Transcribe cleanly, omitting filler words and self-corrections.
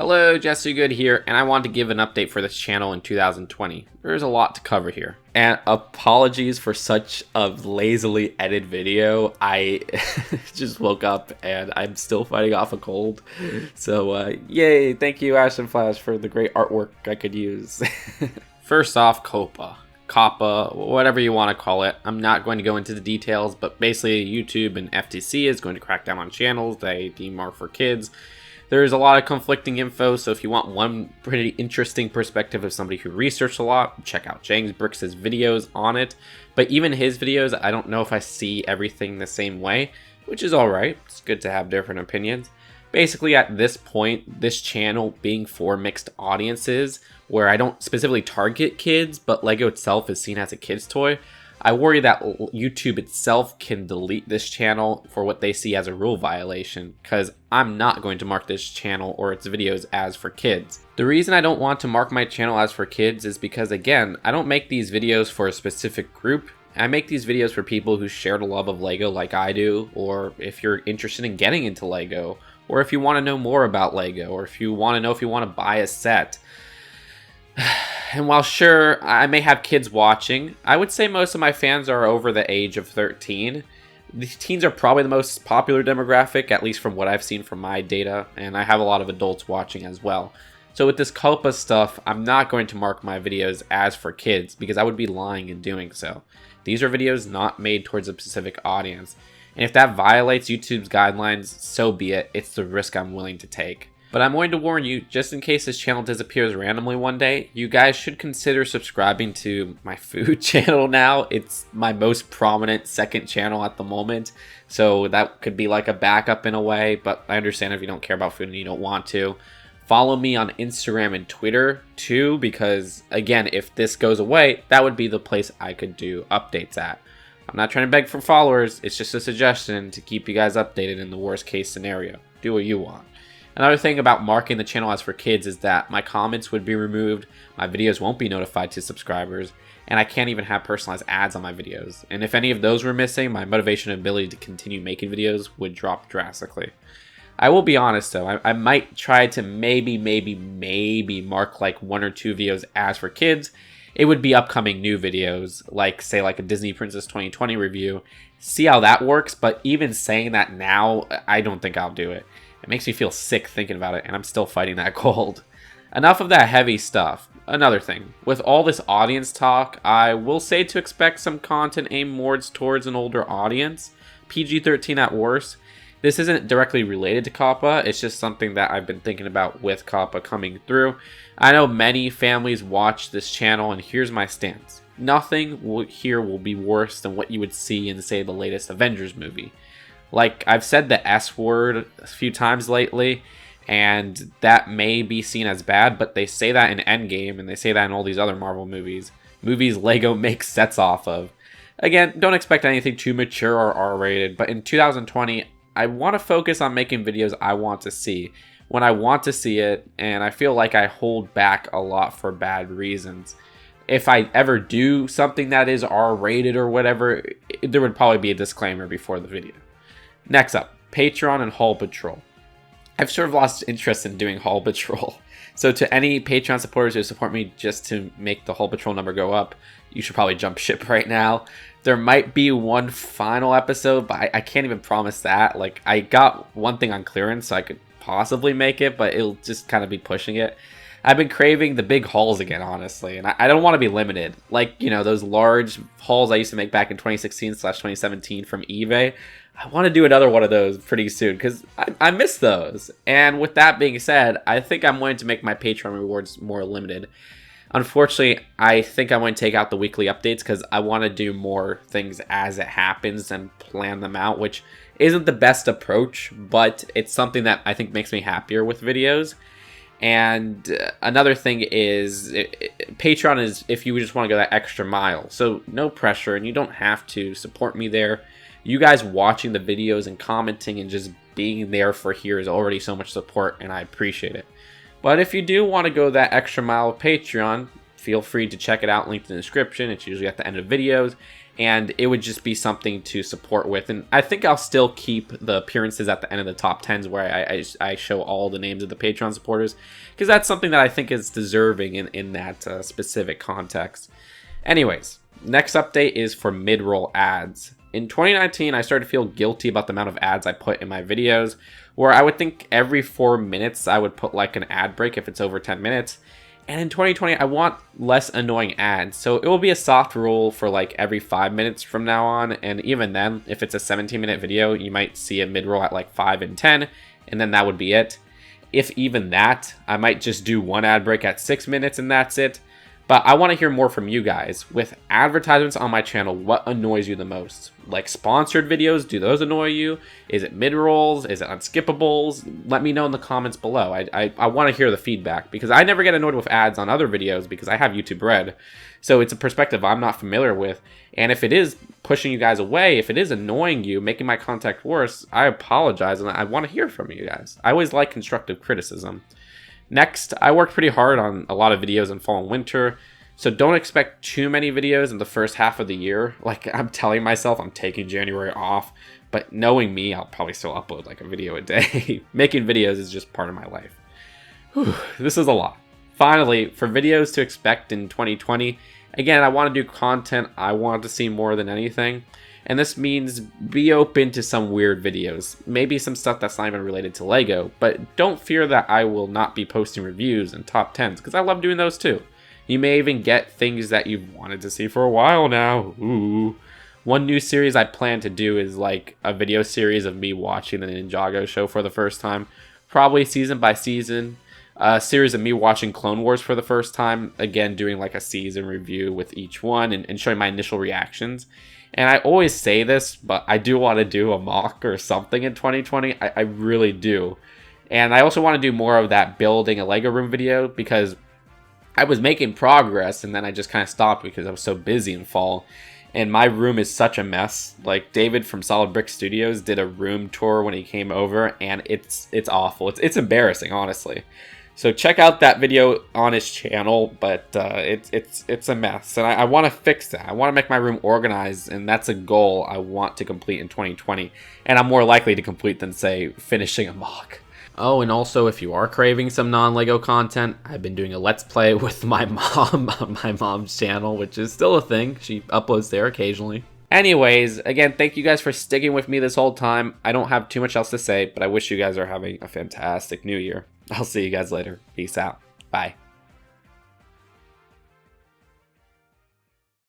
Hello, just2good here, and I want to give an update for this channel in 2020. There's a lot to cover here. And apologies for such a lazily edited video. I just woke up and I'm still fighting off a cold. So, yay, thank you Ashton Flash for the great artwork I could use. First off, Coppa, whatever you want to call it. I'm not going to go into the details, but basically YouTube and FTC is going to crack down on channels they deem are for kids. There's a lot of conflicting info, so if you want one pretty interesting perspective of somebody who researched a lot, check out James Bricks' videos on it. But even his videos, I don't know if I see everything the same way, which is alright. It's good to have different opinions. Basically, at this point, this channel being for mixed audiences, where I don't specifically target kids, but Lego itself is seen as a kid's toy, I worry that YouTube itself can delete this channel for what they see as a rule violation, because I'm not going to mark this channel or its videos as for kids. The reason I don't want to mark my channel as for kids is because, again, I don't make these videos for a specific group. I make these videos for people who share the love of Lego like I do, or if you're interested in getting into Lego, or if you want to know more about Lego, or if you want to know if you want to buy a set. And while sure, I may have kids watching, I would say most of my fans are over the age of 13. The teens are probably the most popular demographic, at least from what I've seen from my data, and I have a lot of adults watching as well. So with this Coppa stuff, I'm not going to mark my videos as for kids, because I would be lying in doing so. These are videos not made towards a specific audience, and if that violates YouTube's guidelines, so be it. It's the risk I'm willing to take. But I'm going to warn you, just in case this channel disappears randomly one day, you guys should consider subscribing to my food channel now. It's my most prominent second channel at the moment, so that could be like a backup in a way, but I understand if you don't care about food and you don't want to. Follow me on Instagram and Twitter too, because again, if this goes away, that would be the place I could do updates at. I'm not trying to beg for followers, it's just a suggestion to keep you guys updated in the worst case scenario. Do what you want. Another thing about marking the channel as for kids is that my comments would be removed, my videos won't be notified to subscribers, and I can't even have personalized ads on my videos. And if any of those were missing, my motivation and ability to continue making videos would drop drastically. I will be honest though, I might try to maybe mark like 1 or 2 videos as for kids. It would be upcoming new videos, like say like a Disney Princess 2020 review. See how that works, but even saying that now, I don't think I'll do it. It makes me feel sick thinking about it, and I'm still fighting that cold. Enough of that heavy stuff. Another thing, with all this audience talk, I will say to expect some content aimed more towards an older audience, PG-13 at worst. This isn't directly related to Coppa, it's just something that I've been thinking about with Coppa coming through. I know many families watch this channel, and here's my stance. Nothing here will be worse than what you would see in, say, the latest Avengers movie. Like, I've said the S word a few times lately, and that may be seen as bad, but they say that in Endgame, and they say that in all these other Marvel movies. Movies Lego makes sets off of. Again, don't expect anything too mature or R-rated, but in 2020, I want to focus on making videos I want to see, when I want to see it, and I feel like I hold back a lot for bad reasons. If I ever do something that is R-rated or whatever, there would probably be a disclaimer before the video. Next up, Patreon and Haul Patrol. I've sort of lost interest in doing Haul Patrol. So to any Patreon supporters who support me just to make the Haul Patrol number go up, you should probably jump ship right now. There might be one final episode, but I can't even promise that. Like, I got one thing on clearance, so I could possibly make it, but it'll just kind of be pushing it. I've been craving the big hauls again, honestly, and I don't want to be limited. Like, you know, those large hauls I used to make back in 2016/2017 from eBay. I want to do another one of those pretty soon, because I miss those. And with that being said, I think I'm going to make my Patreon rewards more limited. Unfortunately, I think I'm going to take out the weekly updates, because I want to do more things as it happens and plan them out, which isn't the best approach, but it's something that I think makes me happier with videos. And another thing is, Patreon is if you just want to go that extra mile. So no pressure, and you don't have to support me there. You guys watching the videos and commenting and just being there for here is already so much support, and I appreciate it. But if you do want to go that extra mile with Patreon, feel free to check it out, linked in the description. It's usually at the end of videos, and it would just be something to support with. And I think I'll still keep the appearances at the end of the top 10s where I show all the names of the Patreon supporters, because that's something that I think is deserving in that specific context. Anyways, next update is for mid-roll ads. In 2019, I started to feel guilty about the amount of ads I put in my videos, where I would think every 4 minutes I would put like an ad break if it's over 10 minutes. And in 2020, I want less annoying ads, so it will be a soft rule for like every 5 minutes from now on. And even then, if it's a 17-minute video, you might see a mid-roll at like 5 and 10, and then that would be it. If even that, I might just do one ad break at 6 minutes and that's it. But I want to hear more from you guys. With advertisements on my channel, what annoys you the most? Like sponsored videos, do those annoy you? Is it mid-rolls? Is it unskippables? Let me know in the comments below. I want to hear the feedback, because I never get annoyed with ads on other videos because I have YouTube Red. So it's a perspective I'm not familiar with. And if it is pushing you guys away, if it is annoying you, making my content worse, I apologize, and I want to hear from you guys. I always like constructive criticism. Next, I worked pretty hard on a lot of videos in fall and winter, so don't expect too many videos in the first half of the year. Like, I'm telling myself I'm taking January off, but knowing me, I'll probably still upload like a video a day. Making videos is just part of my life. Whew, this is a lot. Finally, for videos to expect in 2020, again, I want to do content I want to see more than anything. And this means be open to some weird videos, maybe some stuff that's not even related to LEGO, but don't fear that I will not be posting reviews and top 10s, because I love doing those too. You may even get things that you've wanted to see for a while now. Ooh. One new series I plan to do is like a video series of me watching the Ninjago show for the first time, probably season by season. A series of me watching Clone Wars for the first time, again doing like a season review with each one and showing my initial reactions. And I always say this, but I do want to do a mock or something in 2020. I really do. And I also want to do more of that building a Lego room video, because I was making progress and then I just kind of stopped because I was so busy in fall. And my room is such a mess. Like, David from Solid Brick Studios did a room tour when he came over, and it's awful. It's embarrassing, honestly. So check out that video on his channel, but it's a mess, and I want to fix that. I want to make my room organized, and that's a goal I want to complete in 2020, and I'm more likely to complete than, say, finishing a mock. Oh, and also, if you are craving some non-LEGO content, I've been doing a Let's Play with my mom on my mom's channel, which is still a thing. She uploads there occasionally. Anyways, again, thank you guys for sticking with me this whole time. I don't have too much else to say, but I wish you guys are having a fantastic new year. I'll see you guys later. Peace out. Bye.